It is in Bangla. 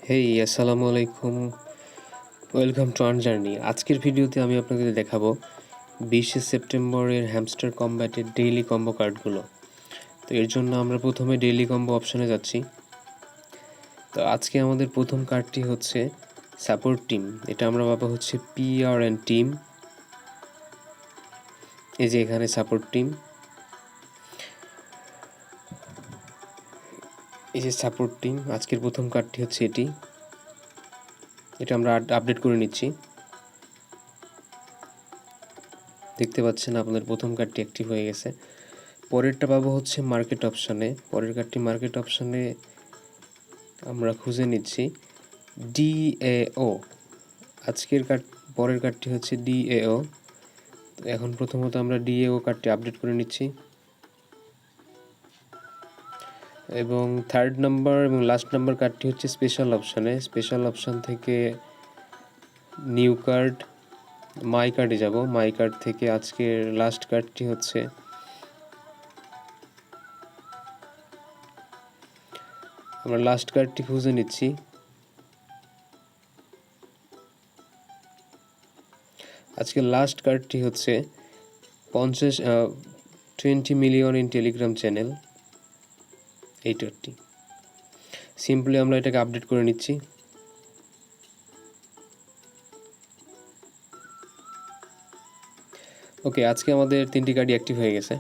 হেই আসসালামু আলাইকুম, ওয়েলকাম টু আন জার্নি। আজকের ভিডিওতে আমি আপনাদের দেখাবো 20শে সেপ্টেম্বরের হ্যামস্টার কম্ব্যাটের ডেইলি কম্বো কার্ডগুলো। তো এর জন্য আমরা প্রথমে ডেইলি কম্বো অপশনে যাচ্ছি। তো আজকে আমাদের প্রথম কার্ডটি হচ্ছে সাপোর্ট টিম। এটা আমরা পাবো হচ্ছে PRN টিম। এই যে এখানে সাপোর্ট টিম, এই যে সাপোর্ট টিম। আজকের প্রথম কার্ডটি হচ্ছে এটি। এটা আমরা আপডেট করে নিচ্ছি। দেখতে পাচ্ছেন আপনাদের প্রথম কার্ডটি অ্যাক্টিভ হয়ে গেছে। পরেরটা পাবো হচ্ছে মার্কেট অপশানে। পরের কার্ডটি মার্কেট অপশানে আমরা খুঁজে নিচ্ছি DAO। আজকের পরের কার্ডটি হচ্ছে DAO। এখন প্রথমত আমরা DAO কার্ডটি আপডেট করে নিচ্ছি এবং থার্ড নাম্বার এবং লাস্ট নাম্বার কার্ডটি হচ্ছে স্পেশাল অপশানে। স্পেশাল অপশান থেকে নিউ কার্ড মাই কার্ডে যাব। মাই কার্ড থেকে আজকের লাস্ট কার্ডটি হচ্ছে আমরা লাস্ট কার্ডটি খুঁজে নিচ্ছি। আজকের লাস্ট কার্ডটি হচ্ছে 20 মিলিয়ন ইন টেলিগ্রাম চ্যানেল। এই কার্ডটি সিম্পলি আমরা এটাকে আপডেট করে নিচ্ছি। ওকে, আজকে আমাদের 3টি কার্ডই অ্যাক্টিভ হয়ে গেছে।